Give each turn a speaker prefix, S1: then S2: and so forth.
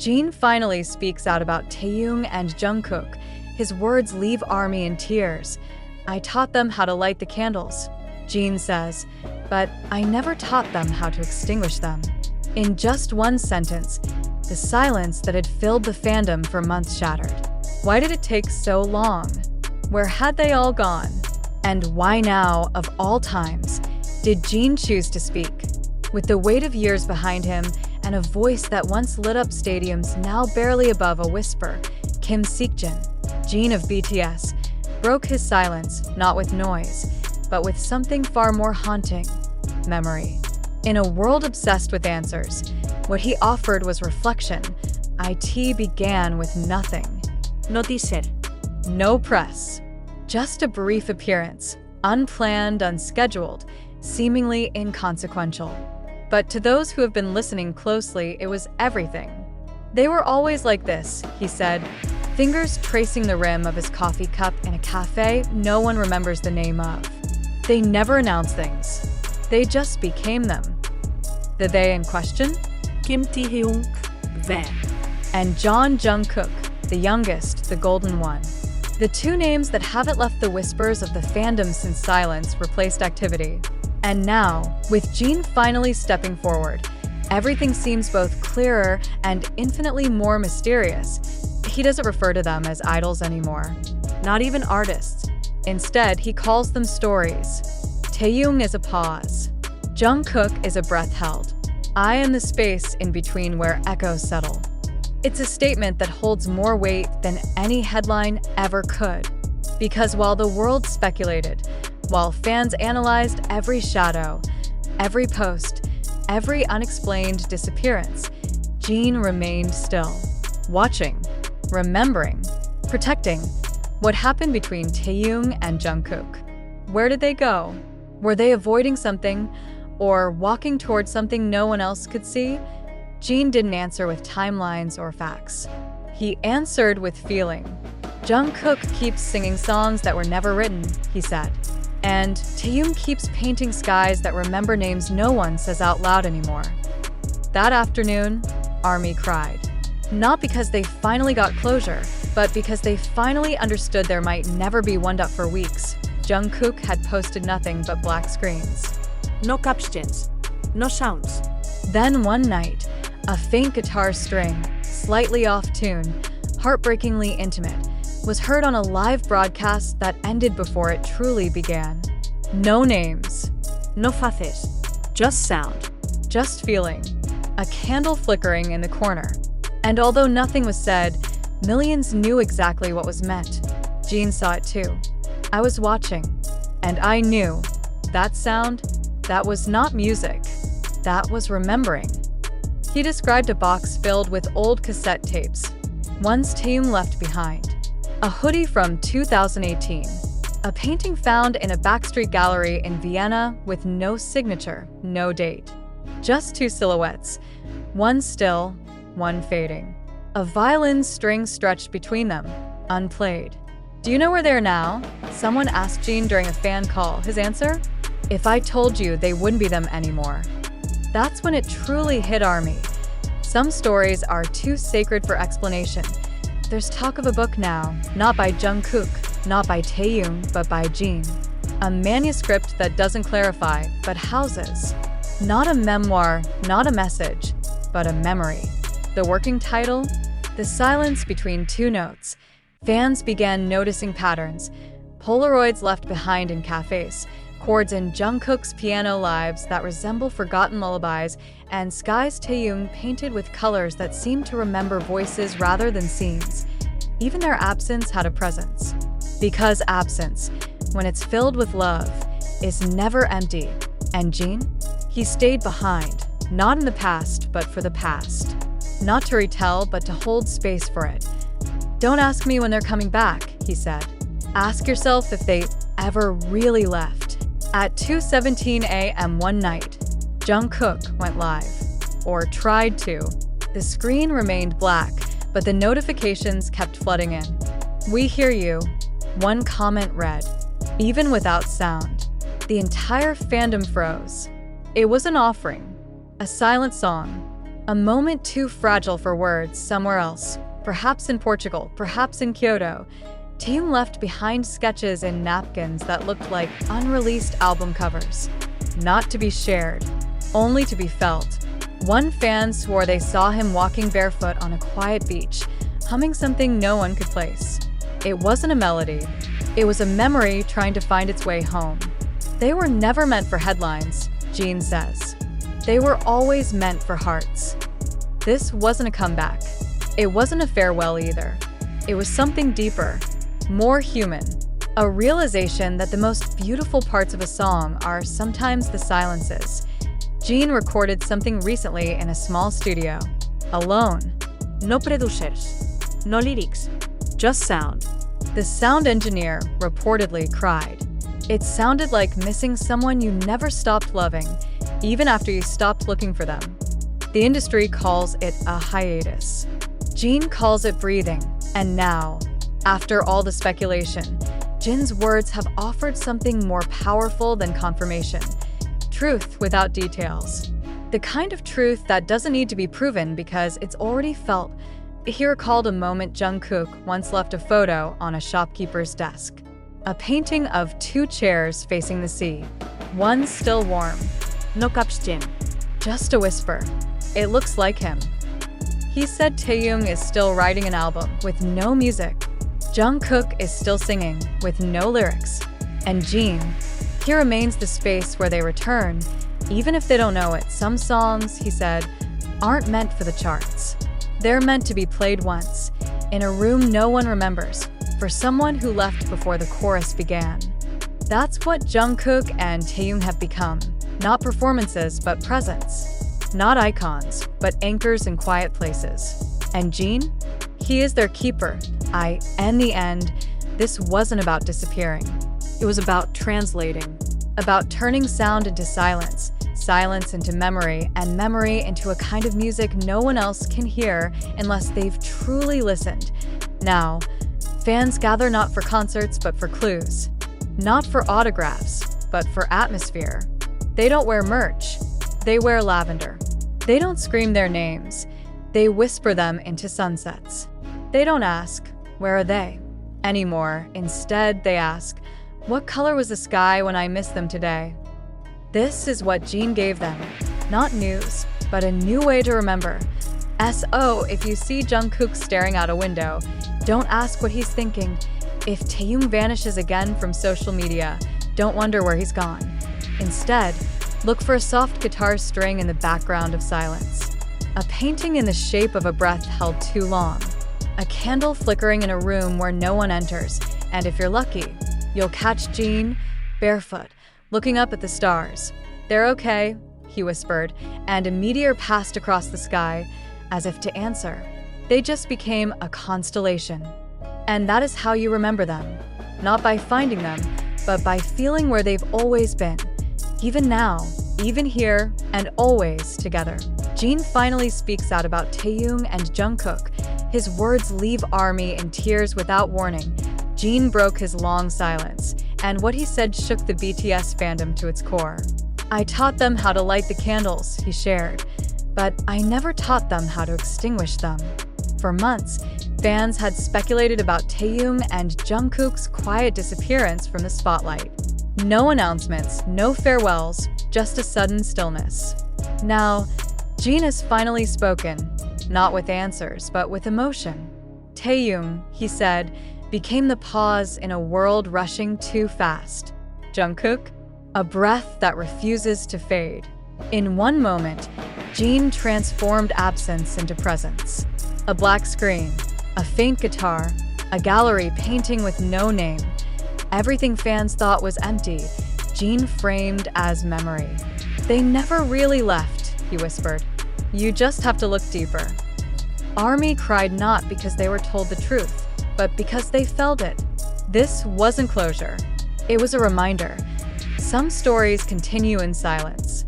S1: Jin finally speaks out about Taehyung and Jungkook. His words leave ARMY in tears. "I taught them how to light the candles," Jin says, "but I never taught them how to extinguish them." In just one sentence, the silence that had filled the fandom for months shattered. Why did it take so long? Where had they all gone? And why now, of all times, did Jin choose to speak? With the weight of years behind him and a voice that once lit up stadiums now barely above a whisper, Kim Seokjin, Jin of BTS, broke his silence not with noise, but with something far more haunting: memory. In a world obsessed with answers, what he offered was reflection. IT began with nothing.
S2: No teaser.
S1: No press. Just a brief appearance, unplanned, unscheduled, seemingly inconsequential. But to those who have been listening closely, it was everything. "They were always like this," he said, fingers tracing the rim of his coffee cup in a cafe no one remembers the name of. "They never announced things. They just became them." The they in question?
S2: Kim Taehyung, there.
S1: And Taehyung Jungkook, the youngest, the golden one. The two names that haven't left the whispers of the fandom since silence replaced activity. And now, with Jin finally stepping forward, everything seems both clearer and infinitely more mysterious. He doesn't refer to them as idols anymore, not even artists. Instead, he calls them stories. Taehyung is a pause. Jungkook is a breath held. I am the space in between where echoes settle. It's a statement that holds more weight than any headline ever could. Because while the world speculated, while fans analyzed every shadow, every post, every unexplained disappearance, Jin remained still, watching, remembering, protecting. What happened between Taehyung and Jungkook? Where did they go? Were they avoiding something or walking towards something no one else could see? Jin didn't answer with timelines or facts. He answered with feeling. Jungkook keeps singing songs that were never written, he said. And Taehyung keeps painting skies that remember names no one says out loud anymore. That afternoon, ARMY cried. Not because they finally got closure, but because they finally understood there might never be one up for weeks. Jungkook had posted nothing but black screens.
S2: No captions. No sounds.
S1: Then one night, a faint guitar string, slightly off tune, heartbreakingly intimate, was heard on a live broadcast that ended before it truly began. No names.
S2: No faces. Just sound.
S1: Just feeling. A candle flickering in the corner. And although nothing was said, millions knew exactly what was meant. Jin saw it too. I was watching, and I knew that sound, that was not music. That was remembering. He described a box filled with old cassette tapes, ones Taehyung left behind. A hoodie from 2018. A painting found in a backstreet gallery in Vienna with no signature, no date. Just two silhouettes, one still, one fading. A violin string stretched between them, unplayed. "Do you know where they are now?" Someone asked Jin during a fan call. His answer? "If I told you, they wouldn't be them anymore." That's when it truly hit ARMY. Some stories are too sacred for explanation. There's talk of a book now, not by Jungkook, not by Taehyung, but by Jin. A manuscript that doesn't clarify, but houses. Not a memoir, not a message, but a memory. The working title? The Silence Between Two Notes. Fans began noticing patterns. Polaroids left behind in cafes, chords in Jungkook's piano lives that resemble forgotten lullabies, and skies Taehyung painted with colors that seemed to remember voices rather than scenes. Even their absence had a presence. Because absence, when it's filled with love, is never empty. And Jin? He stayed behind, not in the past, but for the past. Not to retell, but to hold space for it. "Don't ask me when they're coming back," he said. "Ask yourself if they ever really left." At 2:17 a.m. one night, Jungkook went live. Or tried to. The screen remained black, but the notifications kept flooding in. "We hear you," one comment read. Even without sound, the entire fandom froze. It was an offering, a silent song, A moment too fragile for words somewhere else, perhaps in Portugal, perhaps in Kyoto. Taehyung left behind sketches in napkins that looked like unreleased album covers. Not to be shared, only to be felt. One fan swore they saw him walking barefoot on a quiet beach, humming something no one could place. It wasn't a melody. It was a memory trying to find its way home. They were never meant for headlines, Jin says. They were always meant for hearts. This wasn't a comeback. It wasn't a farewell either. It was something deeper, more human. A realization that the most beautiful parts of a song are sometimes the silences. Jin recorded something recently in a small studio, alone.
S2: No producers, no lyrics, just sound.
S1: The sound engineer reportedly cried. It sounded like missing someone you never stopped loving, even after you stopped looking for them. The industry calls it a hiatus. Jin calls it breathing. And now, after all the speculation, Jin's words have offered something more powerful than confirmation. Truth without details. The kind of truth that doesn't need to be proven because it's already felt. He recalled a moment Jungkook once left a photo on a shopkeeper's desk. A painting of two chairs facing the sea. One still warm.
S2: No caption.
S1: Just a whisper. It looks like him. He said Taehyung is still writing an album with no music. Jungkook is still singing with no lyrics. And Jin, he remains the space where they return. Even if they don't know it, some songs, he said, aren't meant for the charts. They're meant to be played once, in a room no one remembers, for someone who left before the chorus began. That's what Jungkook and Taehyung have become. Not performances, but presence. Not icons, but anchors in quiet places. And Jin? He is their keeper. In the end, this wasn't about disappearing.
S2: It was about translating.
S1: About turning sound into silence, silence into memory, and memory into a kind of music no one else can hear unless they've truly listened. Now, fans gather not for concerts but for clues. Not for autographs, but for atmosphere. They don't wear merch. They wear lavender. They don't scream their names. They whisper them into sunsets. They don't ask, "Where are they?" anymore. Instead, they ask, "What color was the sky when I missed them today?" This is what Jin gave them. Not news, but a new way to remember. So, if you see Jungkook staring out a window, don't ask what he's thinking. If Taehyung vanishes again from social media, don't wonder where he's gone. Instead, look for a soft guitar string in the background of silence. A painting in the shape of a breath held too long. A candle flickering in a room where no one enters. And if you're lucky, you'll catch Jin, barefoot, looking up at the stars. "They're okay," he whispered, and a meteor passed across the sky, as if to answer. They just became a constellation. And that is how you remember them. Not by finding them, but by feeling where they've always been. Even now, even here, and always together. Jin finally speaks out about Taehyung and Jungkook. His words leave ARMY in tears without warning. Jin broke his long silence, and what he said shook the BTS fandom to its core. "I taught them how to light the candles," he shared, "but I never taught them how to extinguish them." For months, fans had speculated about Taehyung and Jungkook's quiet disappearance from the spotlight. No announcements, no farewells, just a sudden stillness. Now, Jin has finally spoken, not with answers, but with emotion. Taehyung, he said, became the pause in a world rushing too fast. Jungkook, a breath that refuses to fade. In one moment, Jin transformed absence into presence. A black screen, a faint guitar, a gallery painting with no name. Everything fans thought was empty, Jin framed as memory. "They never really left," he whispered. "You just have to look deeper." ARMY cried not because they were told the truth, but because they felt it. This wasn't closure. It was a reminder. Some stories continue in silence.